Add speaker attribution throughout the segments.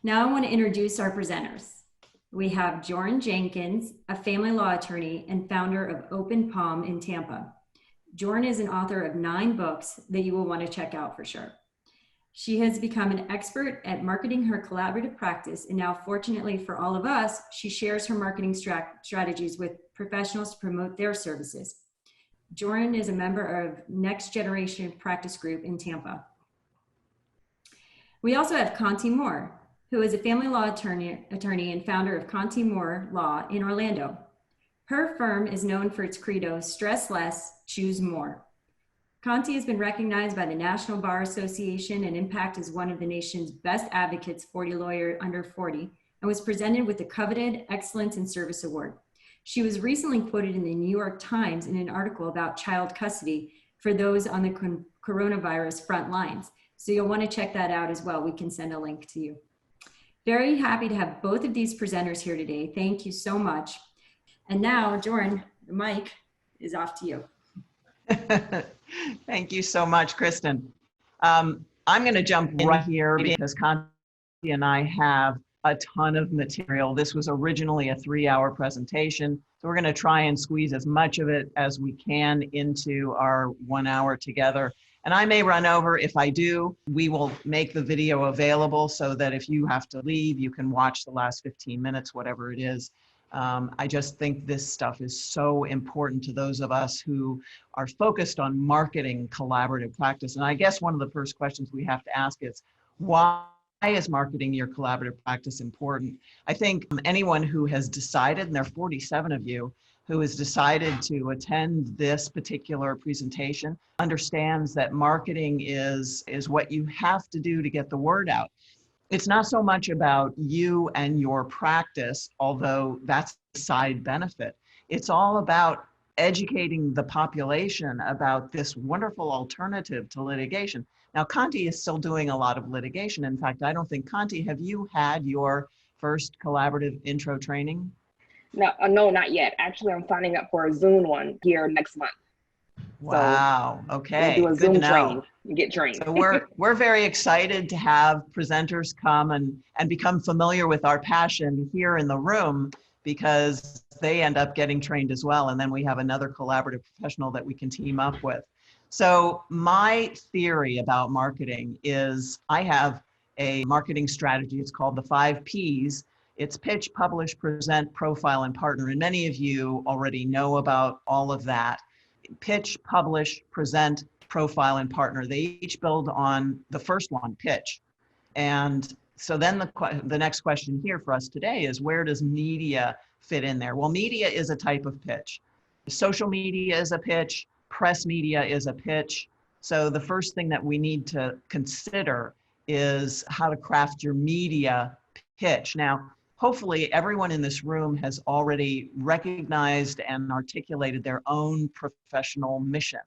Speaker 1: Now I want to introduce our presenters. We have Joryn Jenkins, a family law attorney and founder of Open Palm in Tampa. Joryn is an author of 9 books that you will want to check out for sure. She has become an expert at marketing her collaborative practice, and now, fortunately for all of us, she shares her marketing strategies with professionals to promote their services. Joryn is a member of Next Generation Practice Group in Tampa. We also have Conti Moore, who is a family law attorney and founder of Conti Moore Law in Orlando. Her firm is known for its credo, stress less, choose more. Conti has been recognized by the National Bar Association and Impact as one of the nation's best advocates 40 lawyer under 40, and was presented with the coveted Excellence in Service Award. She was recently quoted in the New York Times in an article about child custody for those on the coronavirus front lines. So you'll want to check that out as well. We can send a link to you. Very happy to have both of these presenters here today. Thank you so much. And now, Joryn, the mic is off to you.
Speaker 2: Thank you so much, Kristen. I'm going to jump right here because Conti and I have a ton of material. This was originally a 3-hour presentation, so we're going to try and squeeze as much of it as we can into our 1 hour together. And I may run over. If I do, we will make the video available so that if you have to leave, you can watch the last 15 minutes, whatever it is. I just think this stuff is so important to those of us who are focused on marketing collaborative practice. And I guess one of the first questions we have to ask is, why is marketing your collaborative practice important? I think anyone who has decided, and there are 47 of you, who has decided to attend this particular presentation understands that marketing is what you have to do to get the word out. It's not so much about you and your practice, although that's a side benefit. It's all about educating the population about this wonderful alternative to litigation. Now, Conti is still doing a lot of litigation. In fact, I don't think, Conti, have you had your first collaborative intro training?
Speaker 3: No, not yet. Actually, I'm signing up for a Zoom one here next month.
Speaker 2: Wow.
Speaker 3: So
Speaker 2: okay.
Speaker 3: we'll do a Zoom training and get trained.
Speaker 2: So we're very excited to have presenters come and become familiar with our passion here in the room, because they end up getting trained as well. And then we have another collaborative professional that we can team up with. So my theory about marketing is I have a marketing strategy. It's called the 5 Ps. It's pitch, publish, present, profile, and partner. And many of you already know about all of that. Pitch, publish, present, profile, and partner. They each build on the first one, pitch. And so then the next question here for us today is, where does media fit in there? Well, media is a type of pitch. Social media is a pitch. Press media is a pitch. So the first thing that we need to consider is how to craft your media pitch. Now, hopefully everyone in this room has already recognized and articulated their own professional mission.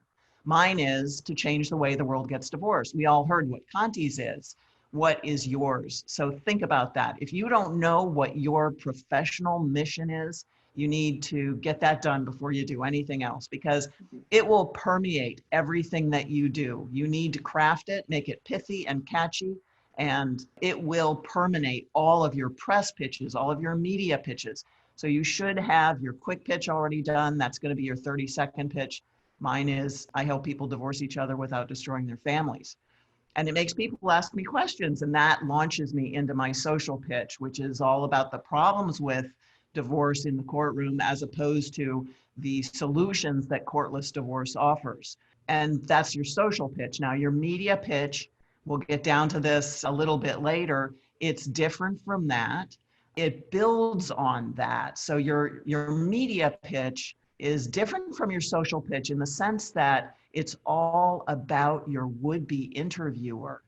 Speaker 2: Mine is to change the way the world gets divorced. We all heard what Conti's is. What is yours? So think about that. If you don't know what your professional mission is, you need to get that done before you do anything else, because it will permeate everything that you do. You need to craft it, make it pithy and catchy, and it will permeate all of your press pitches, all of your media pitches. So you should have your quick pitch already done. That's going to be your 30-second pitch. Mine is, I help people divorce each other without destroying their families. And it makes people ask me questions, and that launches me into my social pitch, which is all about the problems with divorce in the courtroom as opposed to the solutions that courtless divorce offers. And that's your social pitch. Now, your media pitch, we'll get down to this a little bit later, it's different from that. It builds on that. So your media pitch is different from your social pitch in the sense that it's all about your would-be interviewer.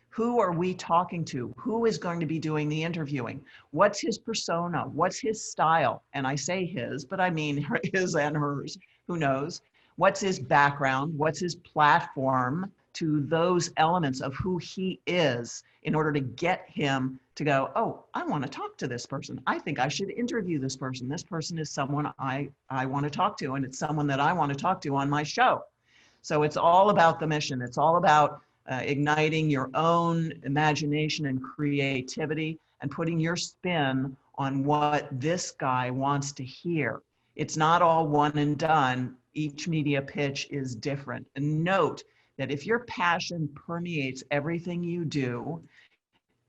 Speaker 2: Who are we talking to? Who is going to be doing the interviewing? What's his persona? What's his style? And I say his, but I mean his and hers. Who knows? What's his background? What's his platform? To those elements of who he is in order to get him to go, oh, I want to talk to this person. I think I should interview this person. This person is someone I want to talk to, and it's someone that I want to talk to on my show. So it's all about the mission. It's all about igniting your own imagination and creativity. and putting your spin on what this guy wants to hear. It's not all one and done. Each media pitch is different. And note that if your passion permeates everything you do,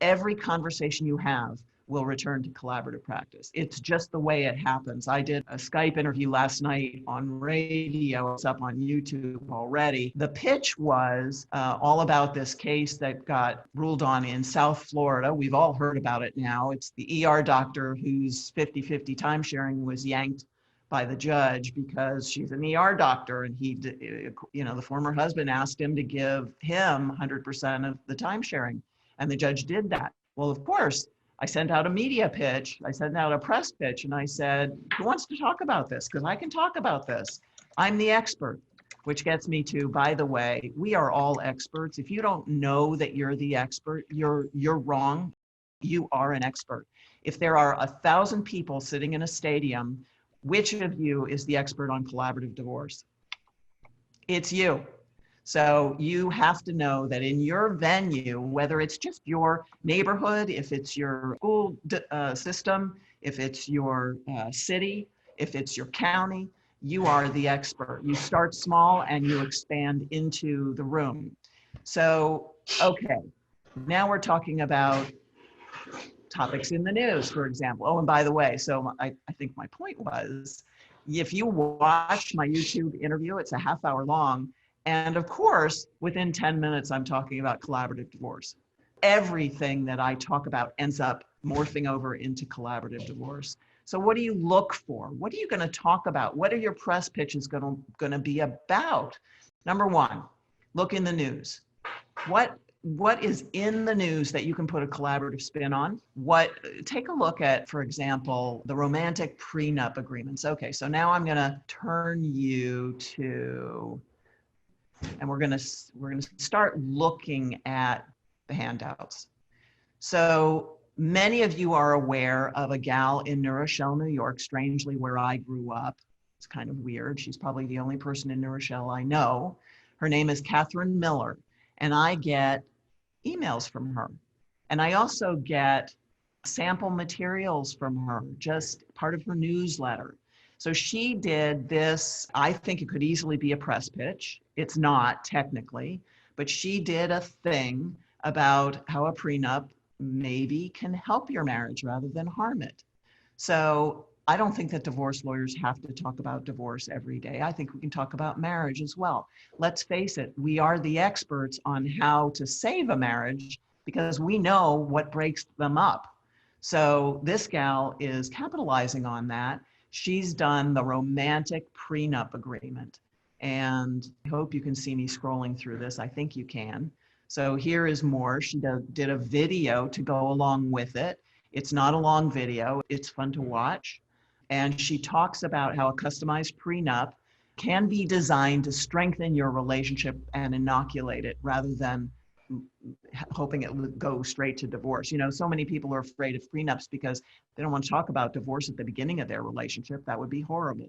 Speaker 2: every conversation you have will return to collaborative practice. It's just the way it happens. I did a Skype interview last night on radio. It's up on YouTube already. The pitch was all about this case that got ruled on in South Florida. We've all heard about it now. It's the ER doctor whose 50-50 timesharing was yanked by the judge because she's an ER doctor, and he, the former husband asked him to give him 100% of the timesharing, and the judge did that. Well, of course, I sent out a media pitch, I sent out a press pitch, and I said, who wants to talk about this? Because I can talk about this. I'm the expert, which gets me to, by the way, we are all experts. If you don't know that you're the expert, you're wrong. You are an expert. If there are 1,000 people sitting in a stadium, which of you is the expert on collaborative divorce? It's you. So you have to know that in your venue, whether it's just your neighborhood, if it's your school system, if it's your city, if it's your county, you are the expert. You start small and you expand into the room. So, okay, now we're talking about topics in the news, for example. Oh, and by the way, so I think my point was, if you watch my YouTube interview, it's a half hour long. And of course, within 10 minutes, I'm talking about collaborative divorce. Everything that I talk about ends up morphing over into collaborative divorce. So what do you look for? What are you going to talk about? What are your press pitches going to be about? Number one, look in the news. What is in the news that you can put a collaborative spin on? Take a look at, for example, the romantic prenup agreements. Okay, so now I'm going to turn you to, and we're going to start looking at the handouts. So many of you are aware of a gal in New Rochelle, New York, strangely where I grew up. It's kind of weird. She's probably the only person in New Rochelle I know. Her name is Catherine Miller, and I get emails from her. And I also get sample materials from her, just part of her newsletter. So she did this, I think it could easily be a press pitch. It's not technically, but she did a thing about how a prenup maybe can help your marriage rather than harm it. So I don't think that divorce lawyers have to talk about divorce every day. I think we can talk about marriage as well. Let's face it, we are the experts on how to save a marriage because we know what breaks them up. So this gal is capitalizing on that. She's done the romantic prenup agreement. And I hope you can see me scrolling through this. I think you can. So here is more. She did a video to go along with it. It's not a long video. It's fun to watch. And she talks about how a customized prenup can be designed to strengthen your relationship and inoculate it rather than hoping it would go straight to divorce. You know, so many people are afraid of prenups because they don't want to talk about divorce at the beginning of their relationship. That would be horrible.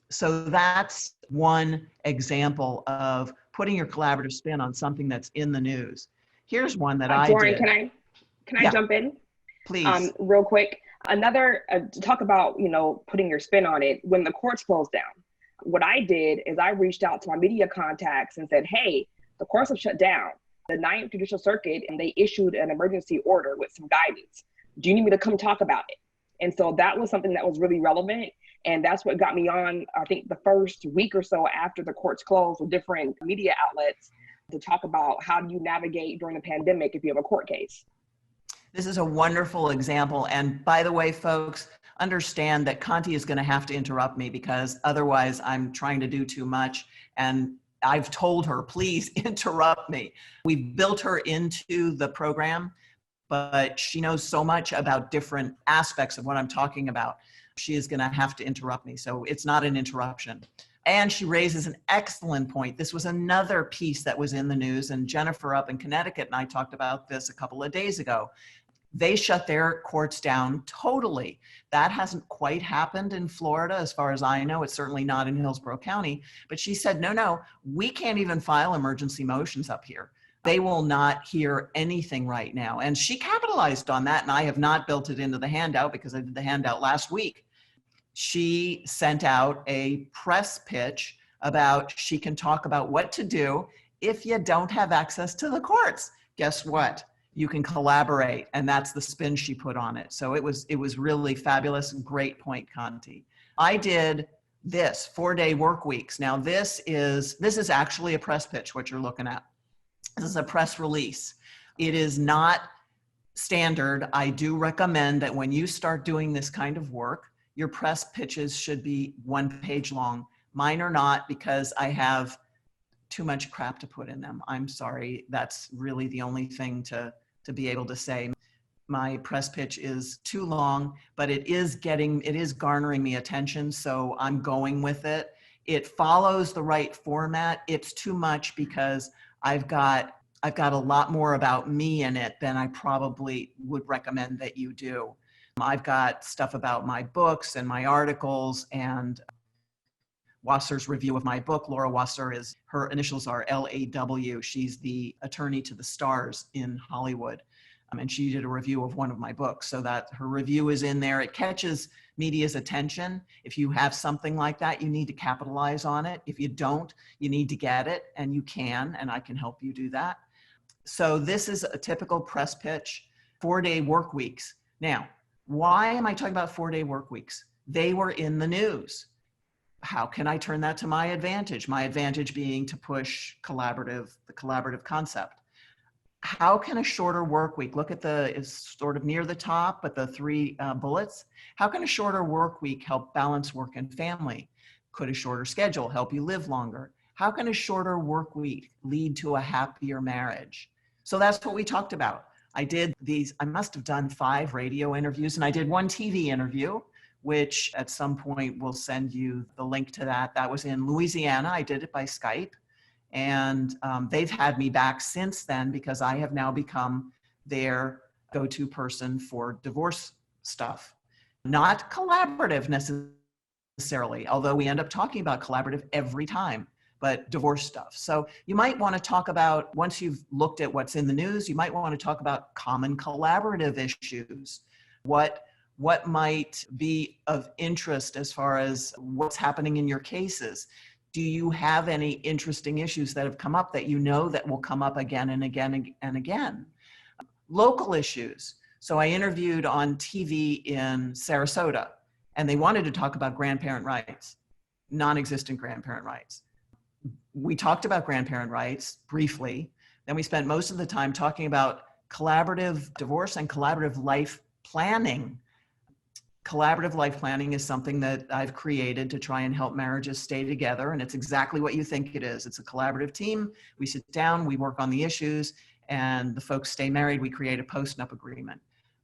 Speaker 2: So that's one example of putting your collaborative spin on something that's in the news. Here's one that I
Speaker 3: Joryn,
Speaker 2: did.
Speaker 3: can I jump in?
Speaker 2: Please.
Speaker 3: Real quick. Another, to talk about, putting your spin on it, when the courts closed down, what I did is I reached out to my media contacts and said, hey, the courts have shut down. The Ninth Judicial Circuit, and they issued an emergency order with some guidance. Do you need me to come talk about it? And so that was something that was really relevant. And that's what got me on, I think, the first week or so after the courts closed with different media outlets to talk about how do you navigate during the pandemic if you have a court case.
Speaker 2: This is a wonderful example. And by the way, folks, understand that Conti is going to have to interrupt me because otherwise I'm trying to do too much. And I've told her, please interrupt me. We built her into the program, but she knows so much about different aspects of what I'm talking about. She is going to have to interrupt me. So it's not an interruption. And she raises an excellent point. This was another piece that was in the news, and Jennifer up in Connecticut and I talked about this a couple of days ago. They shut their courts down totally. That hasn't quite happened in Florida, as far as I know. It's certainly not in Hillsborough County. But she said, no, we can't even file emergency motions up here. They will not hear anything right now. And she capitalized on that, and I have not built it into the handout because I did the handout last week. She sent out a press pitch about she can talk about what to do if you don't have access to the courts. Guess what? You can collaborate, and that's the spin she put on it. So it was really fabulous. Great point, Conti. I did this 4-day work weeks. Now this is actually a press pitch, what you're looking at. This is a press release. It is not standard. I do recommend that when you start doing this kind of work, your press pitches should be 1 page long. Mine are not, because I have too much crap to put in them. I'm sorry. That's really the only thing to be able to say. My press pitch is too long, but it is garnering me attention. So I'm going with it. It follows the right format. It's too much because I've got a lot more about me in it than I probably would recommend that you do. I've got stuff about my books and my articles, and Wasser's review of my book. Laura Wasser, her initials are LAW. She's the attorney to the stars in Hollywood. And she did a review of one of my books, so that her review is in there. It catches media's attention. If you have something like that, you need to capitalize on it. If you don't, you need to get it, and you can, and I can help you do that. So this is a typical press pitch, 4-day work weeks. Now, why am I talking about 4-day work weeks? They were in the news. How can I turn that to my advantage? My advantage being to push the collaborative concept. How can a shorter work week, look at it's sort of near the top, but the 3 bullets. How can a shorter work week help balance work and family? Could a shorter schedule help you live longer? How can a shorter work week lead to a happier marriage? So that's what we talked about. I must have done 5 radio interviews, and I did 1 TV interview, which at some point we'll send you the link to that. That was in Louisiana. I did it by Skype. And they've had me back since then, because I have now become their go-to person for divorce stuff. Not collaborative necessarily, although we end up talking about collaborative every time, but divorce stuff. So you might want to talk about, once you've looked at what's in the news, you might want to talk about common collaborative issues. What might be of interest as far as what's happening in your cases? Do you have any interesting issues that have come up that you know that will come up again and again and again? Local issues. So I interviewed on TV in Sarasota, and they wanted to talk about grandparent rights, non-existent grandparent rights. We talked about grandparent rights briefly. Then we spent most of the time talking about collaborative divorce and collaborative life planning. Collaborative life planning is something that I've created to try and help marriages stay together. And it's exactly what you think it is. It's a collaborative team. We sit down, we work on the issues, and the folks stay married. We create a post-nup agreement.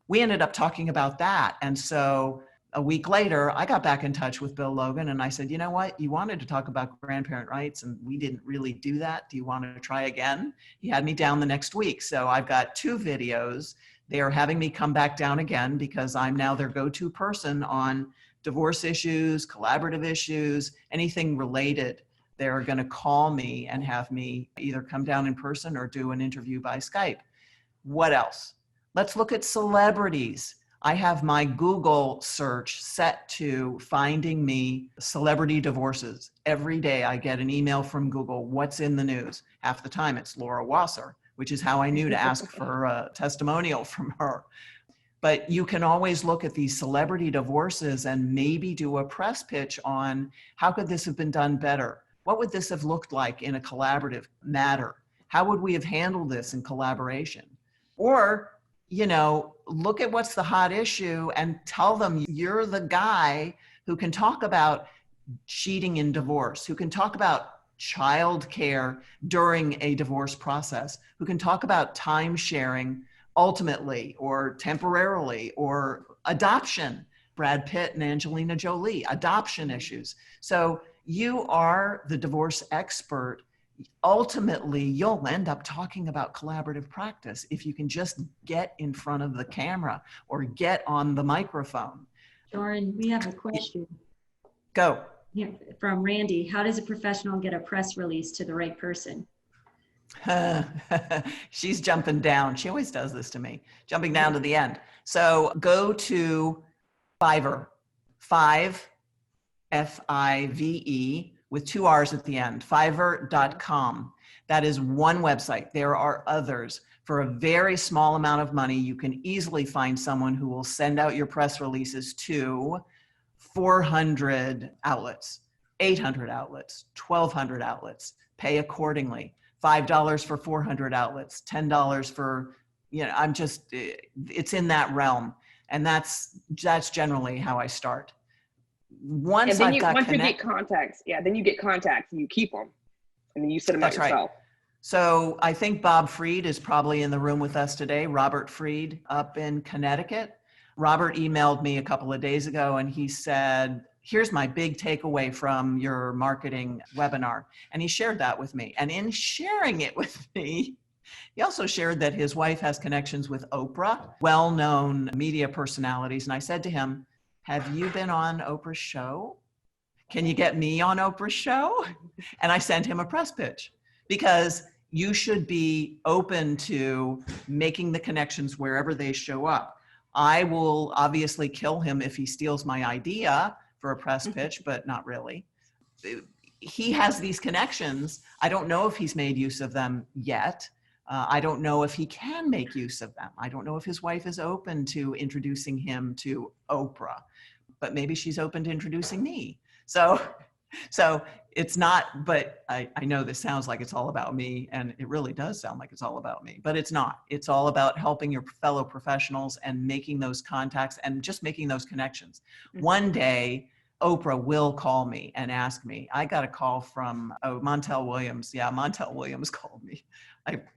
Speaker 2: We ended up talking about that. And so a week later, I got back in touch with Bill Logan, and I said, you know what? You wanted to talk about grandparent rights, and we didn't really do that. Do you want to try again? He had me down the next week. So I've got 2 videos. They are having me come back down again because I'm now their go-to person on divorce issues, collaborative issues, anything related. They're going to call me and have me either come down in person or do an interview by Skype. What else? Let's look at celebrities. I have my Google search set to finding me celebrity divorces. Every day I get an email from Google, what's in the news? Half the time it's Laura Wasser, which is how I knew to ask for a testimonial from her. But you can always look at these celebrity divorces and maybe do a press pitch on how could this have been done better? What would this have looked like in a collaborative matter? How would we have handled this in collaboration? Or, look at what's the hot issue and tell them you're the guy who can talk about cheating in divorce, who can talk about child care during a divorce process, who can talk about time sharing ultimately or temporarily, or adoption, Brad Pitt and Angelina Jolie, adoption issues. So you are the divorce expert. Ultimately, you'll end up talking about collaborative practice if you can just get in front of the camera or get on the microphone.
Speaker 1: Joryn, we have a question.
Speaker 2: Go.
Speaker 1: From Randy. How does a professional get a press release to the right person?
Speaker 2: She's jumping down. She always does this to me, jumping down to the end. So go to Fiverr, Five, with two R's at the end, fiverr.com. That is one website. There are others. For a very small amount of money, you can easily find someone who will send out your press releases to 400 outlets, 800 outlets, 1,200 outlets. Pay accordingly. $5 for 400 outlets, $10 for, it's in that realm. And that's generally how I start. Once
Speaker 3: you get contacts, then you get contacts and you keep them, and then you send them out yourself.
Speaker 2: Right. So I think Bob Freed is probably in the room with us today, Robert Freed up in Connecticut. Robert emailed me a couple of days ago and he said, here's my big takeaway from your marketing webinar. And he shared that with me. And in sharing it with me, he also shared that his wife has connections with Oprah, well-known media personalities. And I said to him, have you been on Oprah's show? Can you get me on Oprah's show? And I sent him a press pitch, because you should be open to making the connections wherever they show up. I will obviously kill him if he steals my idea for a press pitch, but not really. He has these connections. I don't know if he's made use of them yet. I don't know if he can make use of them. I don't know if his wife is open to introducing him to Oprah, but maybe she's open to introducing me. So it's not, but I know this sounds like it's all about me, and it really does sound like it's all about me, but it's not. It's all about helping your fellow professionals and making those contacts and just making those connections. One day, Oprah will call me and ask me. I got a call from Montel Williams. Yeah, Montel Williams called me.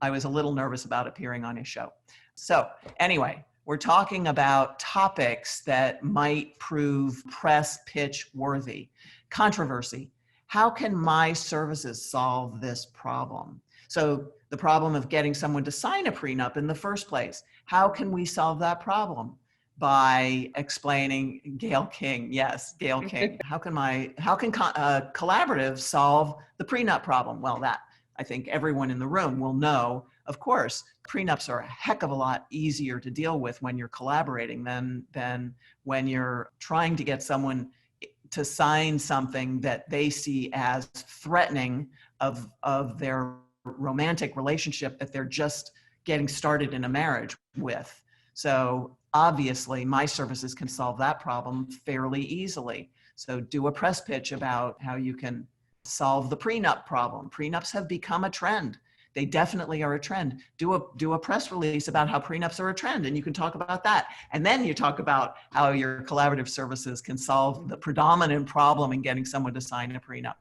Speaker 2: I was a little nervous about appearing on his show. So anyway, we're talking about topics that might prove press pitch worthy. Controversy. How can my services solve this problem? So the problem of getting someone to sign a prenup in the first place. How can we solve that problem? By explaining Gail King. Yes, Gail King. How can collaborative solve the prenup problem? Well, that I think everyone in the room will know. Of course, prenups are a heck of a lot easier to deal with when you're collaborating than when you're trying to get someone to sign something that they see as threatening of their romantic relationship that they're just getting started in a marriage with. So obviously my services can solve that problem fairly easily. So do a press pitch about how you can solve the prenup problem. Prenups have become a trend. They definitely are a trend. Do a press release about how prenups are a trend, and you can talk about that. And then you talk about how your collaborative services can solve the predominant problem in getting someone to sign a prenup.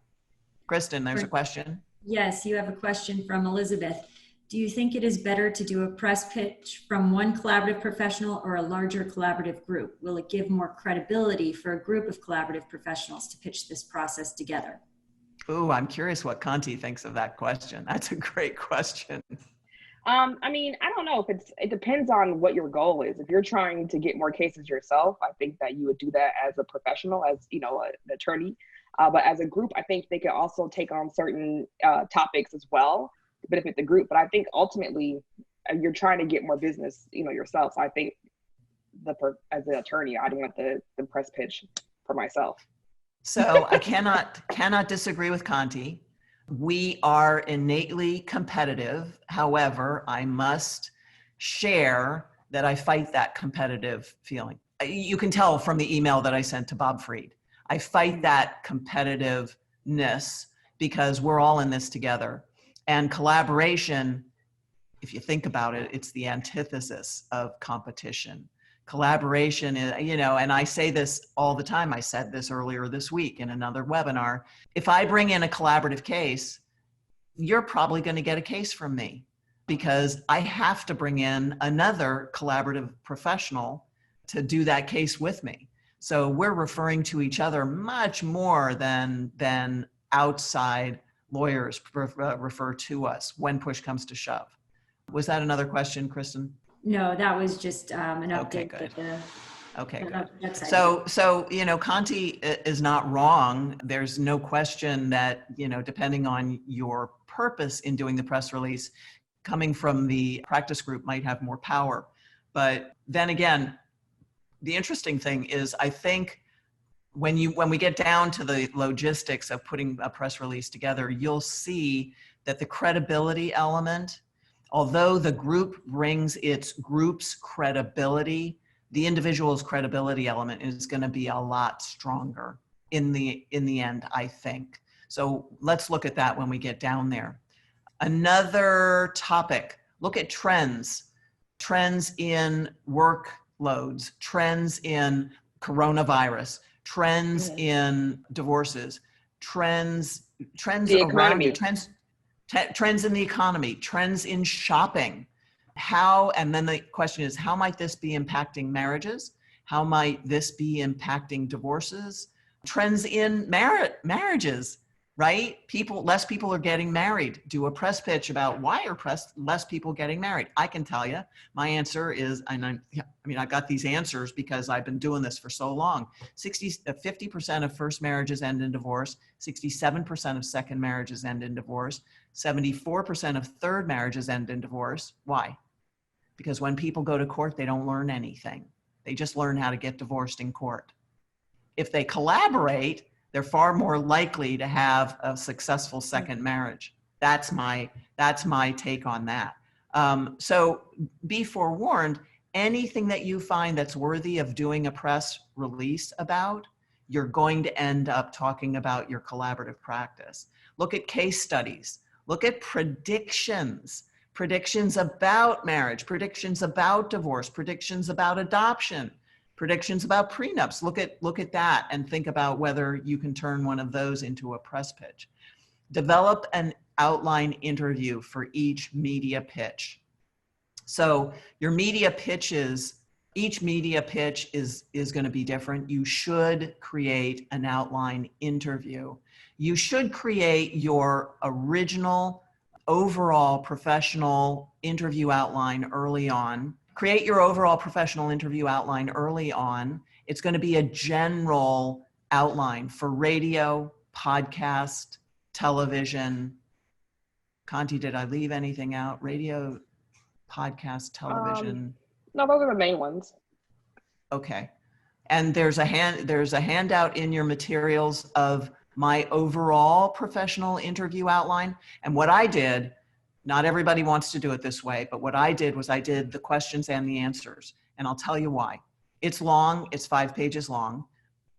Speaker 2: Kristen, there's a question.
Speaker 1: Yes, you have a question from Elizabeth. Do you think it is better to do a press pitch from one collaborative professional or a larger collaborative group? Will it give more credibility for a group of collaborative professionals to pitch this process together?
Speaker 2: Ooh, I'm curious what Conti thinks of that question. That's a great question.
Speaker 3: I mean, I don't know if it depends on what your goal is. If you're trying to get more cases yourself, I think that you would do that as a professional, as an attorney. But as a group, I think they can also take on certain topics as well to benefit the group. But I think ultimately you're trying to get more business, yourself. So I think as an attorney, I'd want the press pitch for myself.
Speaker 2: So I cannot disagree with Conti. We are innately competitive. However, I must share that I fight that competitive feeling. You can tell from the email that I sent to Bob Freed. I fight that competitiveness because we're all in this together. And collaboration, if you think about it, it's the antithesis of competition. Collaboration is, and I say this all the time. I said this earlier this week in another webinar. If I bring in a collaborative case, you're probably going to get a case from me because I have to bring in another collaborative professional to do that case with me. So we're referring to each other much more than outside lawyers refer to us when push comes to shove. Was that another question, Kristen?
Speaker 1: No, that was just an update.
Speaker 2: Okay, good. Okay, good.
Speaker 1: That's
Speaker 2: So, Conti is not wrong. There's no question that, depending on your purpose in doing the press release, coming from the practice group might have more power. But then again, the interesting thing is, I think when we get down to the logistics of putting a press release together, you'll see that the credibility element, although the group brings its group's credibility, the individual's credibility element is going to be a lot stronger in the end, I think. So let's look at that when we get down there. Another topic, look at trends in workloads, trends in coronavirus, trends in divorces, trends around you, trends in the economy, trends in shopping. And then the question is, how might this be impacting marriages? How might this be impacting divorces? Trends in marriages, right? Less people are getting married. Do a press pitch about why are less people getting married? I can tell you, my answer is, I've got these answers because I've been doing this for so long. 50% of first marriages end in divorce, 67% of second marriages end in divorce, 74% of third marriages end in divorce. Why? Because when people go to court, they don't learn anything. They just learn how to get divorced in court. If they collaborate, they're far more likely to have a successful second marriage. That's my take on that. So be forewarned, anything that you find that's worthy of doing a press release about, you're going to end up talking about your collaborative practice. Look at case studies. Look at predictions about marriage, predictions about divorce, predictions about adoption, predictions about prenups. Look at that and think about whether you can turn one of those into a press pitch. Develop an outline interview for each media pitch. So your media pitches, each media pitch is going to be different. You should create an outline interview. You should create your original overall professional interview outline early on. Create your overall professional interview outline early on. It's going to be a general outline for radio, podcast, television. Conti, did I leave anything out? Radio, podcast, television.
Speaker 3: No, those are the main ones.
Speaker 2: Okay. And there's a handout in your materials of my overall professional interview outline. And what I did, not everybody wants to do it this way, but what I did was I did the questions and the answers. And I'll tell you why. It's long, it's 5 pages long.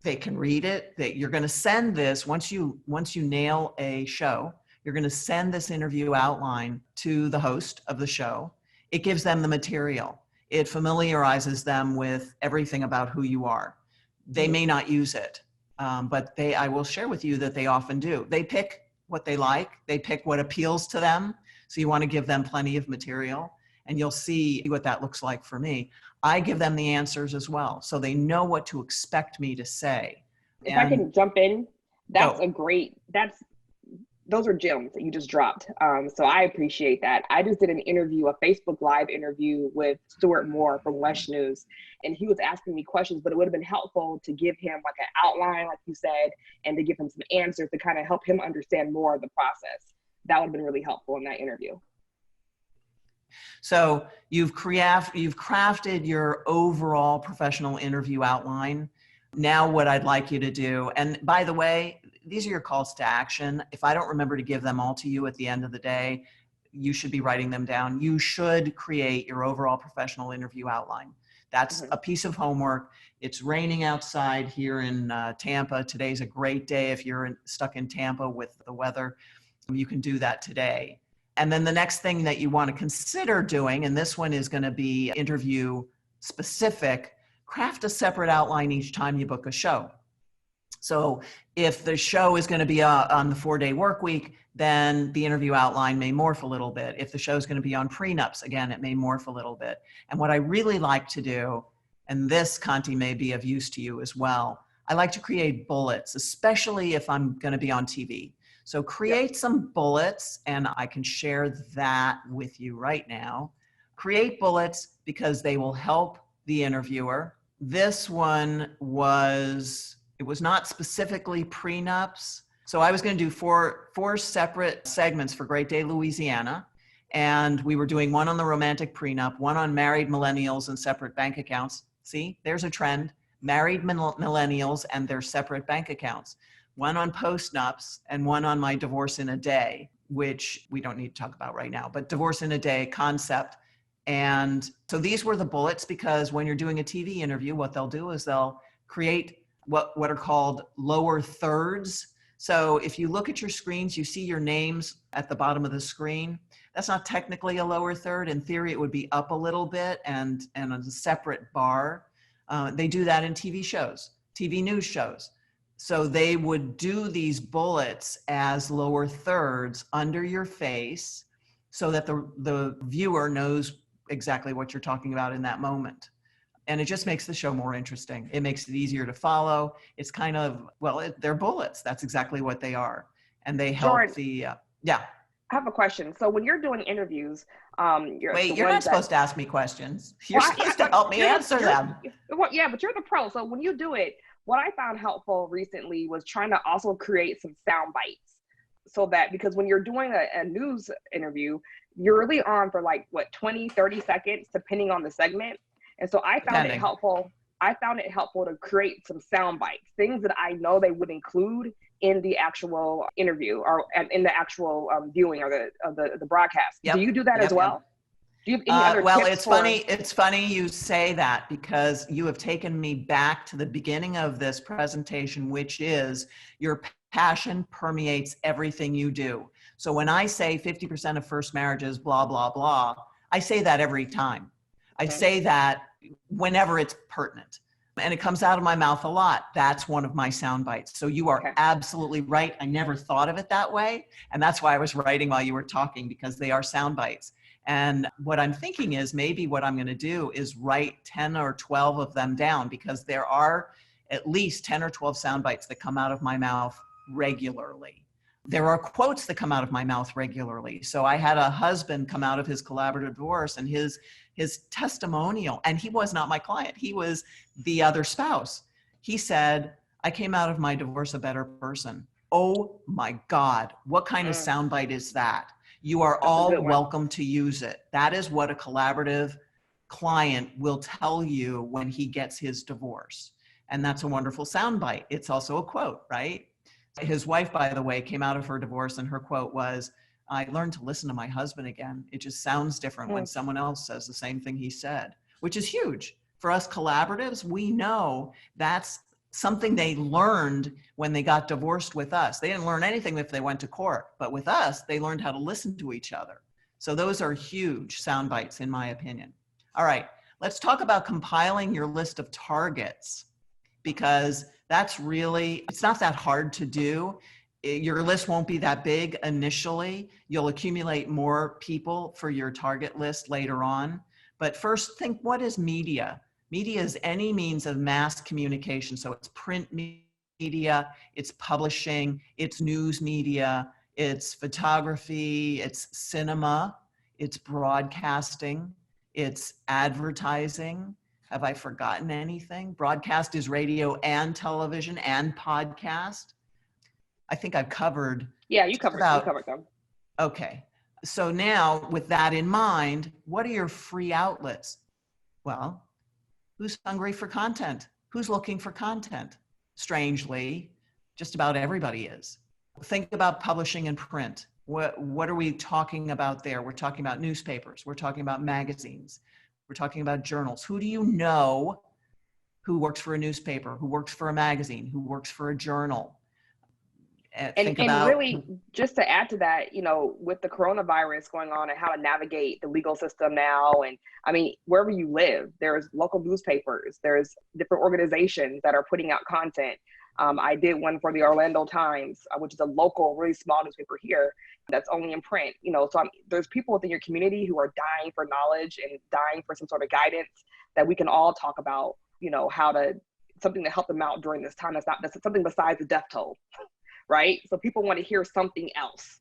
Speaker 2: They can read it. You're going to send this, once you nail a show, you're going to send this interview outline to the host of the show. It gives them the material. It familiarizes them with everything about who you are. They may not use it, but I will share with you that they often do. They pick what they like. They pick what appeals to them. So you want to give them plenty of material, and you'll see what that looks like for me. I give them the answers as well, so they know what to expect me to say.
Speaker 3: If I can jump in, those are gems that you just dropped. So I appreciate that. I just did a Facebook Live interview with Stuart Moore from West News, and he was asking me questions, but it would have been helpful to give him like an outline, like you said, and to give him some answers to kind of help him understand more of the process. That would have been really helpful in that interview.
Speaker 2: So you've crafted your overall professional interview outline. Now what I'd like you to do, and by the way, these are your calls to action. If I don't remember to give them all to you at the end of the day, you should be writing them down. You should create your overall professional interview outline. That's a piece of homework. It's raining outside here in Tampa. Today's a great day if you're stuck in Tampa with the weather. You can do that today. And then the next thing that you want to consider doing, and this one is going to be interview specific, craft a separate outline each time you book a show. So if the show is going to be on the 4-day work week, then the interview outline may morph a little bit. If the show is going to be on prenups, again, it may morph a little bit. And what I really like to do, and this, Conti, may be of use to you as well, I like to create bullets, especially if I'm going to be on TV. So create some bullets, and I can share that with you right now. Create bullets because they will help the interviewer. This one was, it was not specifically prenups. So I was going to do four separate segments for Great Day Louisiana. And we were doing one on the romantic prenup, one on married millennials and separate bank accounts. See, there's a trend. Married millennials and their separate bank accounts. One on postnups and one on my divorce in a day, which we don't need to talk about right now, but divorce in a day concept. And so these were the bullets, because when you're doing a TV interview, what they'll do is they'll create what are called lower thirds. So if you look at your screens, you see your names at the bottom of the screen. That's not technically a lower third. In theory, it would be up a little bit and a separate bar. They do that in TV shows, TV news shows. So they would do these bullets as lower thirds under your face so that the viewer knows exactly what you're talking about in that moment. And it just makes the show more interesting. It makes it easier to follow. It's kind of, well, they're bullets. That's exactly what they are. And they help
Speaker 3: Joryn,
Speaker 2: yeah.
Speaker 3: I have a question. So when you're doing interviews,
Speaker 2: You're not supposed to ask me questions. You're supposed to help me answer them.
Speaker 3: Yeah, but you're the pro. So when you do it, what I found helpful recently was trying to also create some sound bites, so that, because when you're doing a news interview, you're really on for like, 20, 30 seconds, depending on the segment. And so I found it helpful. I found it helpful to create some sound bites, things that I know they would include in the actual interview or in the actual viewing or the broadcast. Yep. Do you do that as well? Do you have any other tips
Speaker 2: It's funny you say that, because you have taken me back to the beginning of this presentation, which is your passion permeates everything you do. So when I say 50% of first marriages, blah, blah, blah, I say that every time. I say that whenever it's pertinent. And it comes out of my mouth a lot. That's one of my sound bites. So you are absolutely right. I never thought of it that way. And that's why I was writing while you were talking, because they are sound bites. And what I'm thinking is maybe what I'm going to do is write 10 or 12 of them down, because there are at least 10 or 12 sound bites that come out of my mouth regularly. There are quotes that come out of my mouth regularly. So I had a husband come out of his collaborative divorce, and his testimonial, and he was not my client, he was the other spouse. He said, "I came out of my divorce a better person." Oh my God, what kind of soundbite is that? You are all welcome to use it. That is what a collaborative client will tell you when he gets his divorce. And that's a wonderful soundbite. It's also a quote, right? His wife, by the way, came out of her divorce, and her quote was, "I learned to listen to my husband again. It just sounds different when someone else says the same thing he said," which is huge. For us collaboratives, we know that's something they learned when they got divorced with us. They didn't learn anything if they went to court, but with us, they learned how to listen to each other. So those are huge sound bites, in my opinion. All right, let's talk about compiling your list of targets, because that's really, it's not that hard to do. Your list won't be that big initially. You'll accumulate more people for your target list later on. But first, think, what is media? Media is any means of mass communication. So it's print media, it's publishing, it's news media, it's photography, it's cinema, it's broadcasting, it's advertising. Have I forgotten anything? Broadcast is radio and television and podcast. I think I've covered.
Speaker 3: Yeah, you covered them.
Speaker 2: Okay. So now with that in mind, what are your free outlets? Well, who's hungry for content? Who's looking for content? Strangely, just about everybody is. Think about publishing and print. What are we talking about there? We're talking about newspapers. We're talking about magazines. We're talking about journals. Who do you know who works for a newspaper, who works for a magazine, who works for a journal?
Speaker 3: And really, just to add to that, with the coronavirus going on and how to navigate the legal system now, and I mean, wherever you live, there's local newspapers, there's different organizations that are putting out content. I did one for the Orlando Times, which is a local, really small newspaper here that's only in print. So there's people within your community who are dying for knowledge and dying for some sort of guidance that we can all talk about, something to help them out during this time. That's something besides the death toll. Right? So people want to hear something else.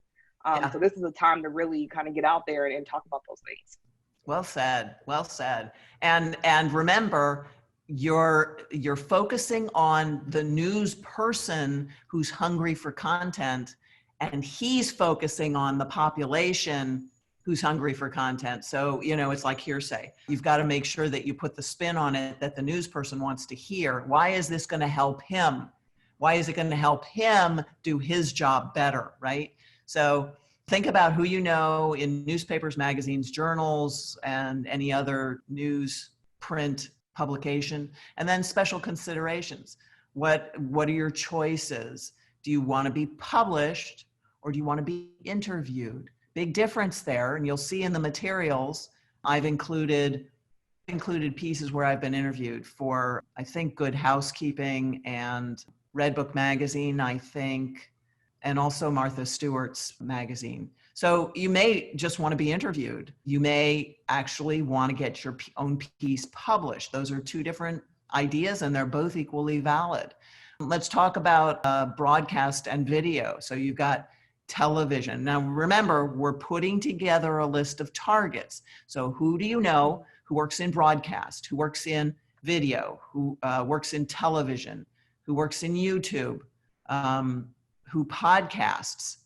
Speaker 3: So this is a time to really kind of get out there and talk about those things.
Speaker 2: Well said. Well said. And remember, you're focusing on the news person who's hungry for content, and he's focusing on the population who's hungry for content. So, it's like hearsay. You've got to make sure that you put the spin on it that the news person wants to hear. Why is this going to help him? Why is it going to help him do his job better, right? So think about who you know in newspapers, magazines, journals, and any other news print publication, and then special considerations. What are your choices? Do you want to be published or do you want to be interviewed? Big difference there. And you'll see in the materials, I've included pieces where I've been interviewed for, I think, Good Housekeeping and Red Book Magazine, I think, and also Martha Stewart's magazine. So you may just want to be interviewed. You may actually want to get your own piece published. Those are two different ideas, and they're both equally valid. Let's talk about broadcast and video. So you've got television. Now, remember, we're putting together a list of targets. So who do you know who works in broadcast, who works in video, who works in television, who works in YouTube, who podcasts?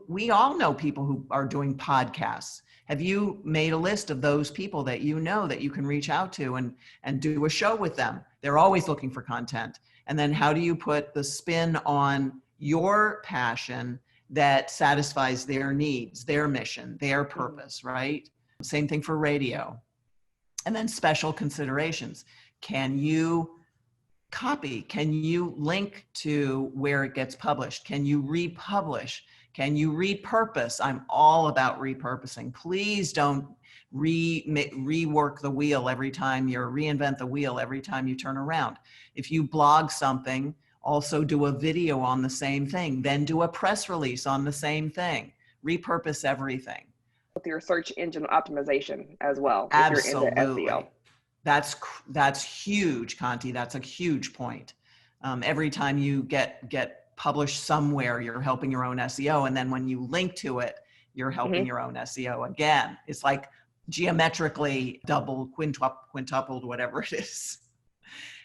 Speaker 2: We all know people who are doing podcasts. Have you made a list of those people that you know that you can reach out to and do a show with them? They're always looking for content. And then how do you put the spin on your passion that satisfies their needs, their mission, their purpose, right? Same thing for radio. And then special considerations. Can you copy? Can you link to where it gets published? Can you republish? Can you repurpose? I'm all about repurposing. Please don't rework the wheel every time reinvent the wheel every time you turn around. If you blog something, also do a video on the same thing, then do a press release on the same thing. Repurpose everything.
Speaker 3: With your search engine optimization as well.
Speaker 2: Absolutely.
Speaker 3: If you're into SEO.
Speaker 2: That's huge, Conti. That's a huge point. Every time you get published somewhere, you're helping your own SEO. And then when you link to it, you're helping your own SEO again. It's like geometrically double, quintupled, whatever it is.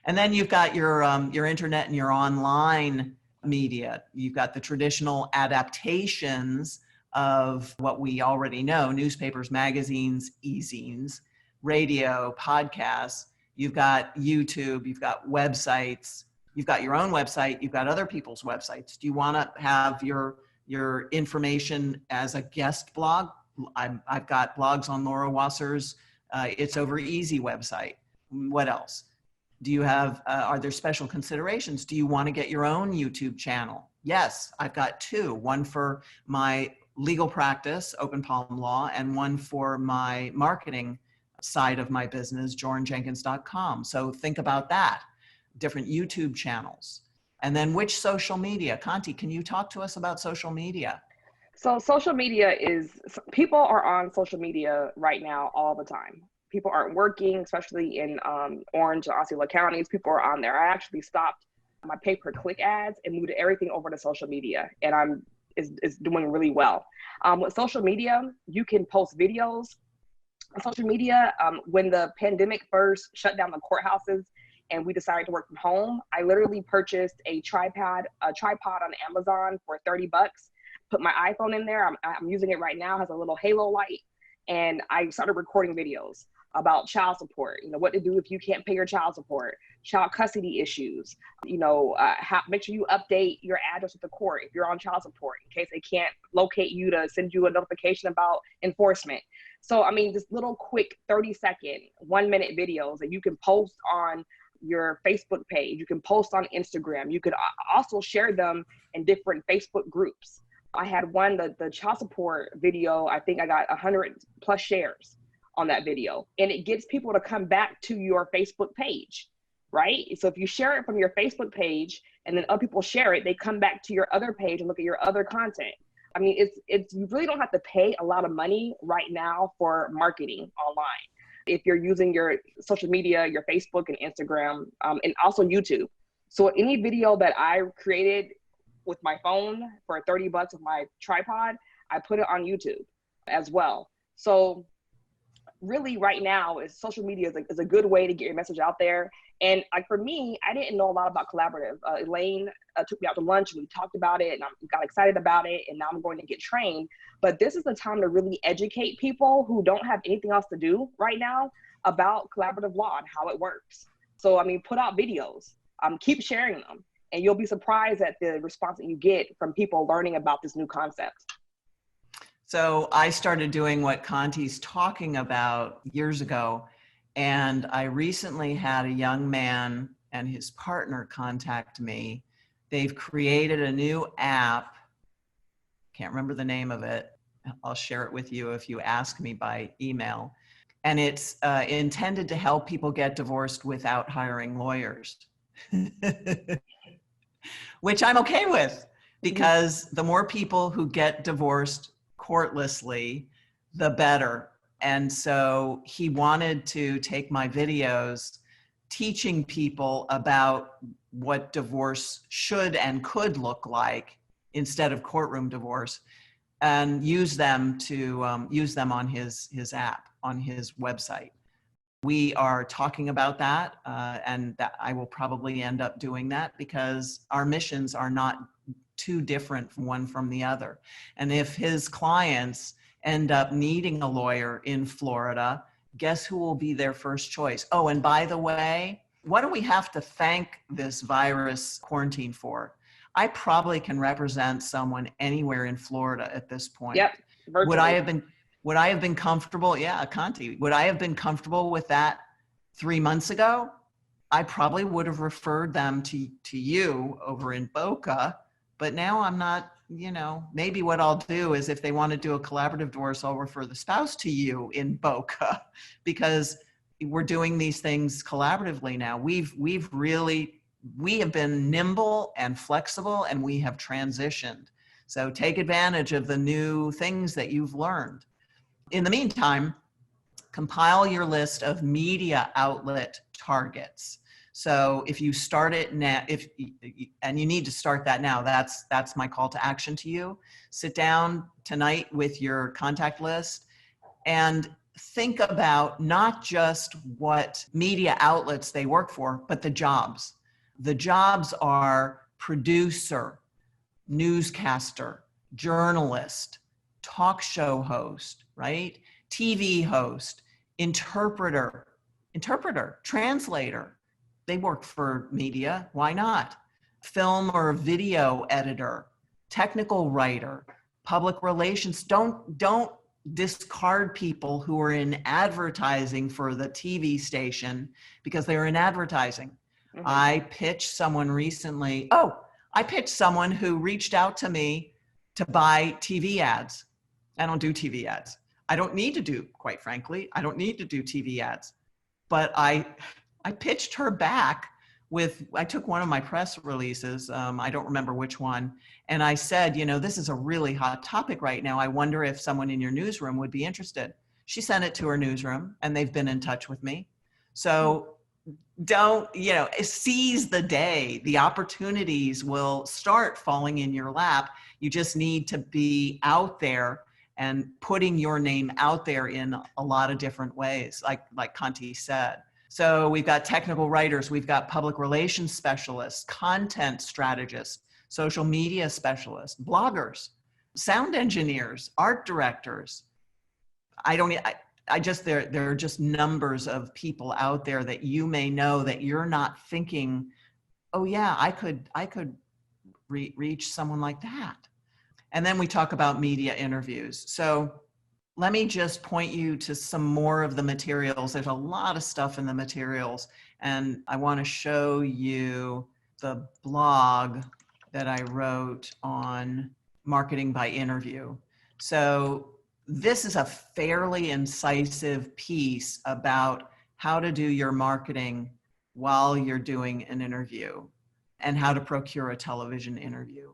Speaker 2: And then you've got your internet and your online media. You've got the traditional adaptations of what we already know: newspapers, magazines, e-zines, radio, podcasts. You've got YouTube, you've got websites, you've got your own website, you've got other people's websites. Do you want to have your information as a guest blog? I've got blogs on Laura Wasser's It's Over Easy website. What else? Do you have, are there special considerations? Do you want to get your own YouTube channel? Yes, I've got two, one for my legal practice, Open Palm Law, and one for my marketing side of my business, JorynJenkins.com. So think about that, different YouTube channels. And then which social media? Conti, can you talk to us about social media?
Speaker 3: So social media people are on social media right now all the time. People aren't working, especially in Orange or Osceola counties. People are on there. I actually stopped my pay-per-click ads and moved everything over to social media, and it's doing really well. With social media, you can post videos on social media. When the pandemic first shut down the courthouses and we decided to work from home, I literally purchased a tripod on Amazon for $30. Put my iPhone in there. I'm using it right now. It has a little halo light, and I started recording videos about child support, what to do if you can't pay your child support, child custody issues, make sure you update your address with the court if you're on child support in case they can't locate you to send you a notification about enforcement. So, just little quick 30-second, 1-minute videos that you can post on your Facebook page. You can post on Instagram. You could also share them in different Facebook groups. I had one, the child support video, I think I got 100+ shares on that video, and it gets people to come back to your Facebook page, right? So if you share it from your Facebook page and then other people share it, they come back to your other page and look at your other content. You really don't have to pay a lot of money right now for marketing online if you're using your social media, your Facebook and Instagram, and also YouTube. So any video that I created with my phone for $30 with my tripod, I put it on YouTube as well. So really right now is social media is a good way to get your message out there. And like for me, I didn't know a lot about collaborative. Elaine took me out to lunch and we talked about it and I got excited about it. And now I'm going to get trained. But this is the time to really educate people who don't have anything else to do right now about collaborative law and how it works. So, I mean, put out videos, keep sharing them, and you'll be surprised at the response that you get from people learning about this new concept.
Speaker 2: So I started doing what Conti's talking about years ago, and I recently had a young man and his partner contact me. They've created a new app. Can't remember the name of it. I'll share it with you if you ask me by email. And it's intended to help people get divorced without hiring lawyers, which I'm okay with, because the more people who get divorced courtlessly, the better. And so he wanted to take my videos teaching people about what divorce should and could look like instead of courtroom divorce, and use them on his app, on his website. We are talking about that, and that I will probably end up doing that because our missions are not too different one from the other. And if his clients end up needing a lawyer in Florida, guess who will be their first choice? Oh, and by the way, what do we have to thank this virus quarantine for? I probably can represent someone anywhere in Florida at this point.
Speaker 3: Yep. Virtually.
Speaker 2: Would I have been comfortable? Yeah, Conti. Would I have been comfortable with that 3 months ago? I probably would have referred them to you over in Boca. But now I'm not, maybe what I'll do is if they want to do a collaborative divorce, I'll refer the spouse to you in Boca, because we're doing these things collaboratively now. We have been nimble and flexible, and we have transitioned. So take advantage of the new things that you've learned. In the meantime, compile your list of media outlet targets. So if you start it now, and you need to start that now, that's my call to action to you. Sit down tonight with your contact list and think about not just what media outlets they work for, but the jobs. The jobs are producer, newscaster, journalist, talk show host, right? TV host, interpreter, translator. They work for media, why not? Film or video editor, technical writer, public relations. Don't discard people who are in advertising for the TV station because they're in advertising. Mm-hmm. I pitched someone recently. I pitched someone who reached out to me to buy TV ads. I don't do TV ads. I don't need to do, quite frankly, I don't need to do TV ads. But I pitched her back with, I took one of my press releases, I don't remember which one, and I said, this is a really hot topic right now. I wonder if someone in your newsroom would be interested. She sent it to her newsroom, and they've been in touch with me. So don't, seize the day. The opportunities will start falling in your lap. You just need to be out there and putting your name out there in a lot of different ways, like Conti said. So we've got technical writers, we've got public relations specialists, content strategists, social media specialists, bloggers, sound engineers, art directors. There are just numbers of people out there that you may know that you're not thinking, oh yeah, I could reach someone like that. And then we talk about media interviews. So let me just point you to some more of the materials. There's a lot of stuff in the materials, and I want to show you the blog that I wrote on marketing by interview. So this is a fairly incisive piece about how to do your marketing while you're doing an interview and how to procure a television interview.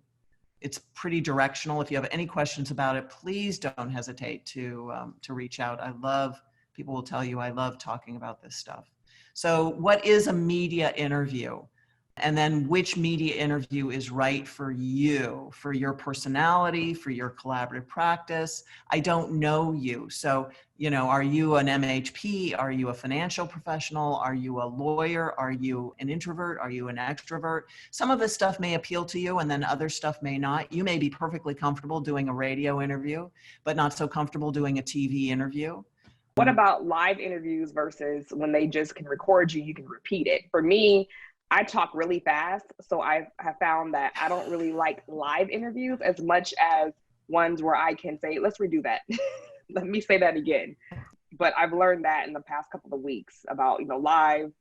Speaker 2: It's pretty directional. If you have any questions about it, please don't hesitate to reach out. People will tell you I love talking about this stuff. So what is a media interview? And then which media interview is right for you, for your personality, for your collaborative practice. I don't know you. So, are you an MHP? Are you a financial professional? Are you a lawyer? Are you an introvert? Are you an extrovert? Some of this stuff may appeal to you and then other stuff may not. You may be perfectly comfortable doing a radio interview, but not so comfortable doing a TV interview.
Speaker 3: What about live interviews versus when they just can record you, you can repeat it? For me, I talk really fast, so I have found that I don't really like live interviews as much as ones where I can say, let's redo that. Let me say that again. But I've learned that in the past couple of weeks about, live,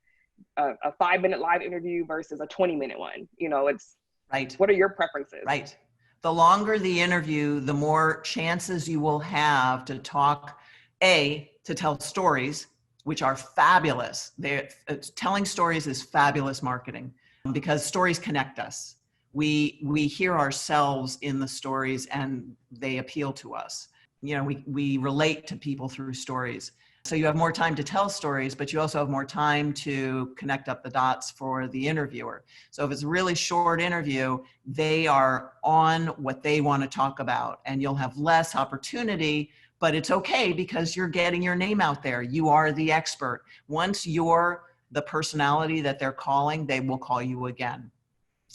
Speaker 3: a 5-minute live interview versus a 20-minute one. It's
Speaker 2: right.
Speaker 3: What are your preferences?
Speaker 2: Right. The longer the interview, the more chances you will have to talk, to tell stories, which are fabulous. Telling stories is fabulous marketing because stories connect us. We hear ourselves in the stories and they appeal to us. We relate to people through stories. So you have more time to tell stories, but you also have more time to connect up the dots for the interviewer. So if it's a really short interview, they are on what they want to talk about and you'll have less opportunity. But it's okay because you're getting your name out there. You are the expert. Once you're the personality that they're calling, they will call you again.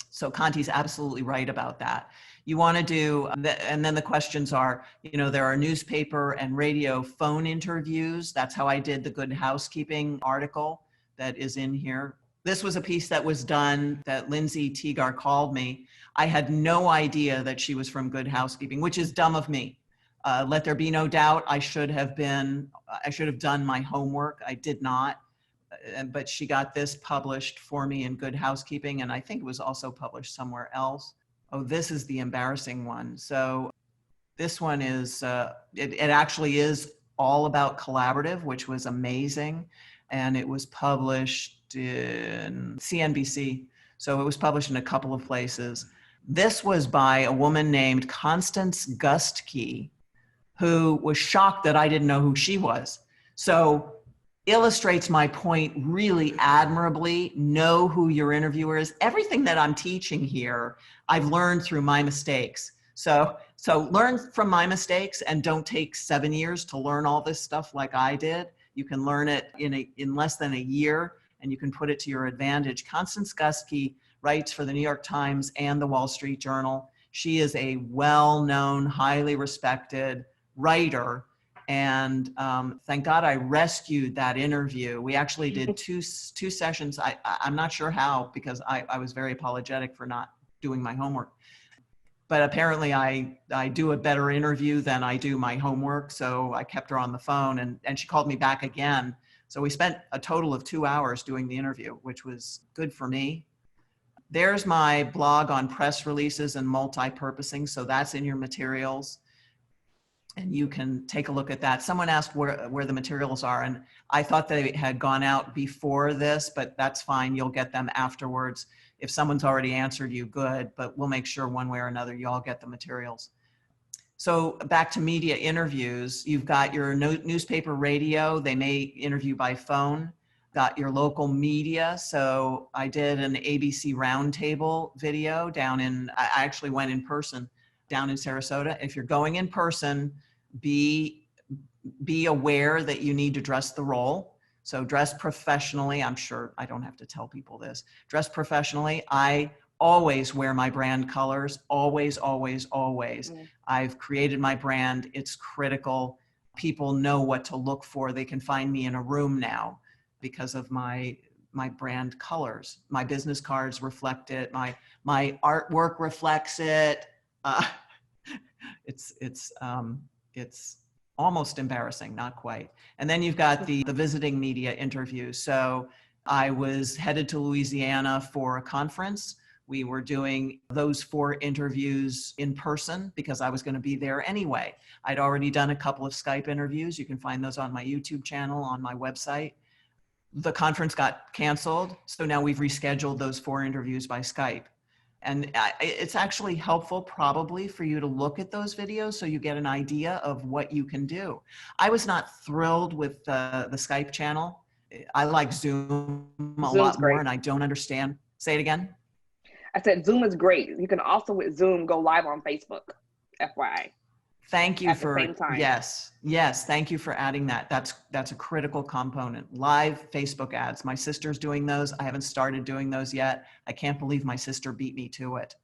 Speaker 2: So Conti's absolutely right about that. You want to do, and then the questions are, there are newspaper and radio phone interviews. That's how I did the Good Housekeeping article that is in here. This was a piece that was done that Lindsay Teagar called me. I had no idea that she was from Good Housekeeping, which is dumb of me. Let there be no doubt, I should have done my homework. I did not, but she got this published for me in Good Housekeeping, and I think it was also published somewhere else. Oh, this is the embarrassing one. So this one is, it actually is all about collaborative, which was amazing. And it was published in CNBC. So it was published in a couple of places. This was by a woman named Constance Gustke, who was shocked that I didn't know who she was. So illustrates my point really admirably. Know who your interviewer is. Everything that I'm teaching here, I've learned through my mistakes. So learn from my mistakes and don't take 7 years to learn all this stuff like I did. You can learn it in less than a year and you can put it to your advantage. Constance Gustke writes for the New York Times and the Wall Street Journal. She is a well-known, highly respected writer. And thank God I rescued that interview. We actually did two sessions. I'm not sure how, because I was very apologetic for not doing my homework. But apparently I do a better interview than I do my homework. So I kept her on the phone and she called me back again. So we spent a total of 2 hours doing the interview, which was good for me. There's my blog on press releases and multi-purposing. So that's in your materials. And you can take a look at that. Someone asked where the materials are, and I thought they had gone out before this, but that's fine. You'll get them afterwards. If someone's already answered you, good, but we'll make sure one way or another you all get the materials. So back to media interviews, you've got your newspaper, radio. They may interview by phone. Got your local media. So I did an ABC roundtable video I actually went in person down in Sarasota. If you're going in person, be aware that you need to dress the role. So dress professionally. I'm sure I don't have to tell people this. Dress professionally. I always wear my brand colors. Always, always, always. Mm. I've created my brand. It's critical. People know what to look for. They can find me in a room now because of my brand colors. My business cards reflect it. My artwork reflects it. It's almost embarrassing, not quite. And then you've got the visiting media interview. So I was headed to Louisiana for a conference. We were doing those 4 interviews in person because I was going to be there anyway. I'd already done a couple of Skype interviews. You can find those on my YouTube channel, on my website. The conference got canceled. So now we've rescheduled those 4 interviews by Skype. And it's actually helpful probably for you to look at those videos so you get an idea of what you can do. I was not thrilled with the Skype channel. I like Zoom a lot more, and I don't understand. Say it again.
Speaker 3: I said Zoom is great. You can also with Zoom go live on Facebook, FYI.
Speaker 2: Thank you
Speaker 3: At the
Speaker 2: for,
Speaker 3: same time.
Speaker 2: yes, thank you for adding that. That's a critical component. Live Facebook ads. My sister's doing those. I haven't started doing those yet. I can't believe my sister beat me to it.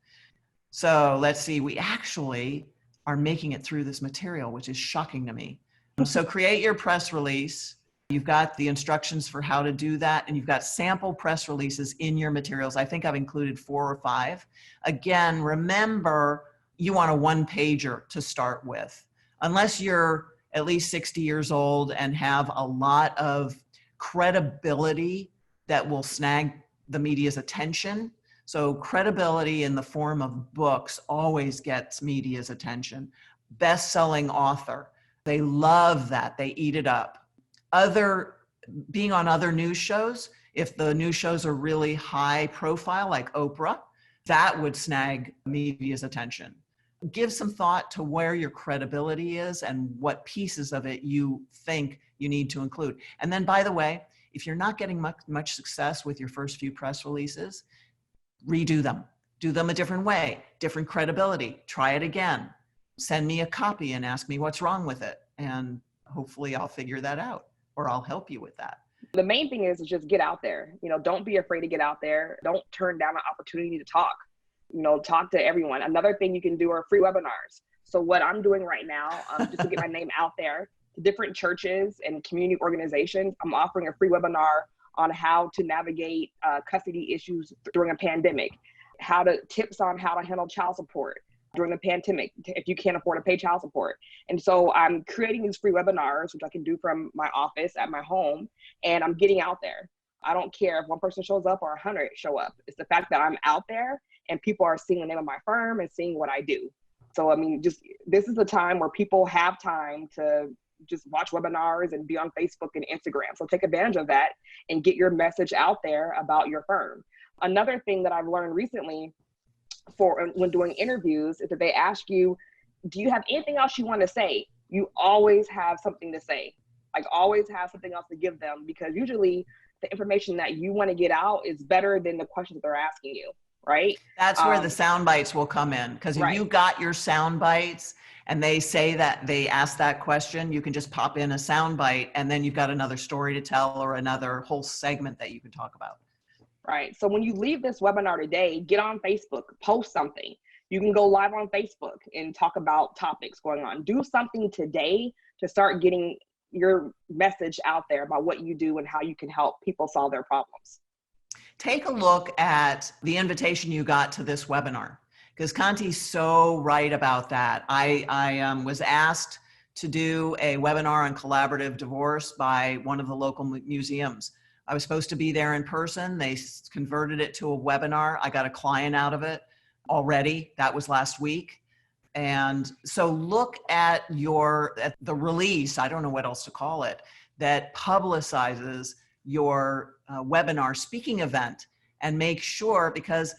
Speaker 2: So let's see, we actually are making it through this material, which is shocking to me. So create your press release. You've got the instructions for how to do that, and you've got sample press releases in your materials. I think I've included 4 or 5. Again, remember, you want a one-pager to start with. Unless you're at least 60 years old and have a lot of credibility that will snag the media's attention. So credibility in the form of books always gets media's attention. Best-selling author, they love that, they eat it up. Being on other news shows, if the news shows are really high profile, like Oprah, that would snag media's attention. Give some thought to where your credibility is and what pieces of it you think you need to include. And then, by the way, if you're not getting much success with your first few press releases, redo them. Do them a different way, different credibility. Try it again. Send me a copy and ask me what's wrong with it. And hopefully I'll figure that out, or I'll help you with that.
Speaker 3: The main thing is just get out there. Don't be afraid to get out there. Don't turn down an opportunity to talk. Talk to everyone. Another thing you can do are free webinars. So what I'm doing right now, just to get my name out there to different churches and community organizations, I'm offering a free webinar on how to navigate custody issues during a pandemic, tips on how to handle child support during the pandemic if you can't afford to pay child support. And so I'm creating these free webinars, which I can do from my office at my home, and I'm getting out there. I don't care if one person shows up or 100 show up. It's the fact that I'm out there and people are seeing the name of my firm and seeing what I do. So, this is the time where people have time to just watch webinars and be on Facebook and Instagram. So take advantage of that and get your message out there about your firm. Another thing that I've learned recently when doing interviews is that they ask you, do you have anything else you want to say? You always have something to say. Always have something else to give them, because usually the information that you want to get out is better than the questions they're asking you, right?
Speaker 2: That's where the sound bites will come in, because if you got your sound bites and they say that they ask that question, you can just pop in a sound bite and then you've got another story to tell or another whole segment that you can talk about.
Speaker 3: Right. So when you leave this webinar today, get on Facebook, post something. You can go live on Facebook and talk about topics going on. Do something today to start getting your message out there about what you do and how you can help people solve their problems.
Speaker 2: Take a look at the invitation you got to this webinar, because Conti's so right about that. I was asked to do a webinar on collaborative divorce by one of the local museums. I was supposed to be there in person. They converted it to a webinar. I got a client out of it already. That was last week. And so look at the release, I don't know what else to call it, that publicizes your webinar speaking event, and make sure, because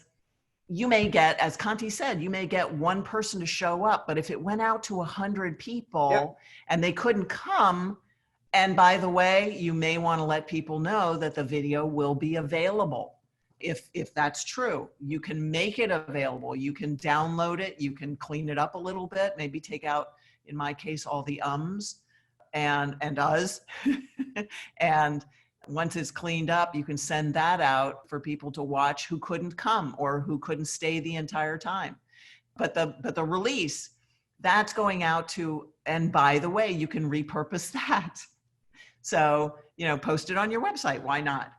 Speaker 2: you may get, as Conti said, you may get one person to show up, but if it went out to 100 people and they couldn't come, and by the way, you may want to let people know that the video will be available. If that's true, you can make it available. You can download it. You can clean it up a little bit, maybe take out, in my case, all the ums and uhs. And once it's cleaned up, you can send that out for people to watch who couldn't come or who couldn't stay the entire time. But the release, that's going out to, and by the way, you can repurpose that. So, post it on your website. Why not?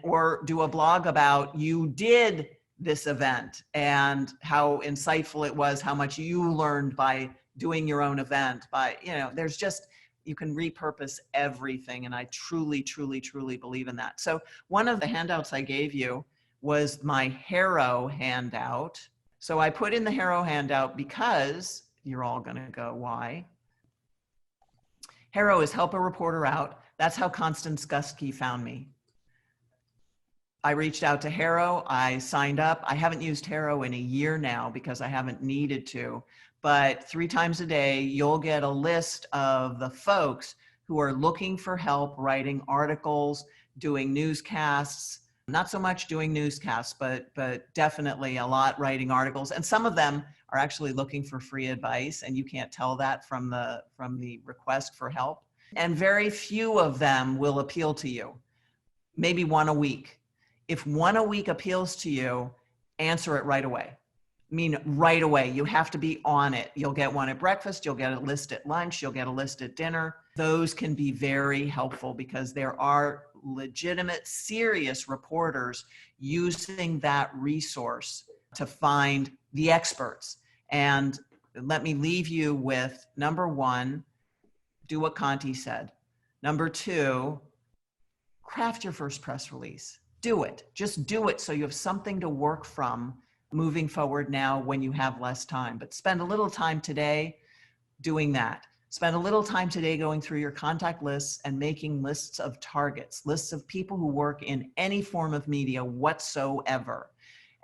Speaker 2: Or do a blog about you did this event and how insightful it was, how much you learned by doing your own event. You can repurpose everything. And I truly, truly, truly believe in that. So one of the handouts I gave you was my HARO handout. So I put in the HARO handout because you're all going to go, why? HARO is help a reporter out. That's how Constance Gusky found me. I reached out to HARO. I signed up. I haven't used HARO in a year now because I haven't needed to. But 3 times a day, you'll get a list of the folks who are looking for help writing articles, doing newscasts, Not so much doing newscasts, but definitely a lot writing articles. And some of them are actually looking for free advice, and you can't tell that from the request for help. And very few of them will appeal to you. Maybe one a week. If one a week appeals to you, answer it right away. I mean, right away. You have to be on it. You'll get one at breakfast, you'll get a list at lunch, you'll get a list at dinner. Those can be very helpful because there are legitimate, serious reporters using that resource to find the experts. And let me leave you with number one, do what Conti said. Number two, craft your first press release. Do it. Just do it so you have something to work from moving forward now when you have less time. But spend a little time today doing that. Spend a little time today going through your contact lists and making lists of targets, lists of people who work in any form of media whatsoever.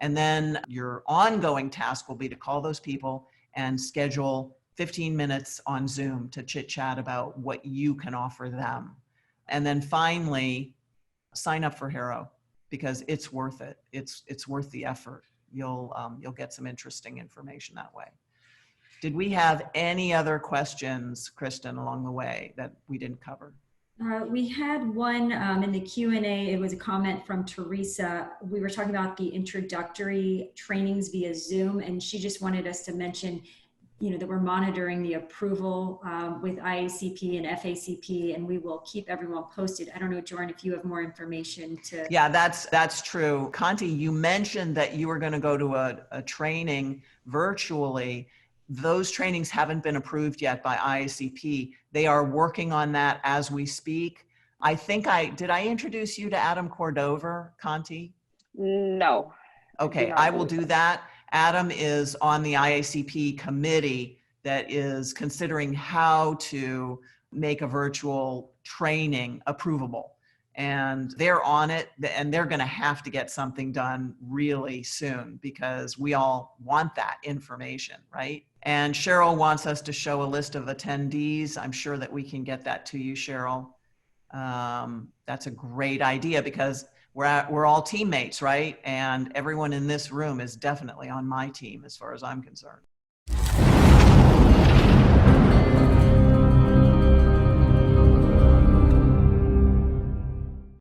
Speaker 2: And then your ongoing task will be to call those people and schedule 15 minutes on Zoom to chit chat about what you can offer them. And then finally, sign up for HARO because it's worth it. It's worth the effort. You'll get some interesting information that way. Did we have any other questions, Kristen, along the way that we didn't cover?
Speaker 1: We had one in the Q&A. It was a comment from Teresa. We were talking about the introductory trainings via Zoom, and she just wanted us to mention, that we're monitoring the approval with IACP and FACP, and we will keep everyone posted. I don't know, Joryn, if you have more information to.
Speaker 2: Yeah, that's true. Conti, you mentioned that you were going to go to a training virtually. Those trainings haven't been approved yet by IACP. They are working on that as we speak. I think did I introduce you to Adam Cordover, Conti?
Speaker 3: No.
Speaker 2: Okay, I will do that. Adam is on the IACP committee that is considering how to make a virtual training approvable. And they're on it, and they're going to have to get something done really soon because we all want that information, right? And Cheryl wants us to show a list of attendees. I'm sure that we can get that to you, Cheryl. That's a great idea because we're all teammates, right? And everyone in this room is definitely on my team as far as I'm concerned.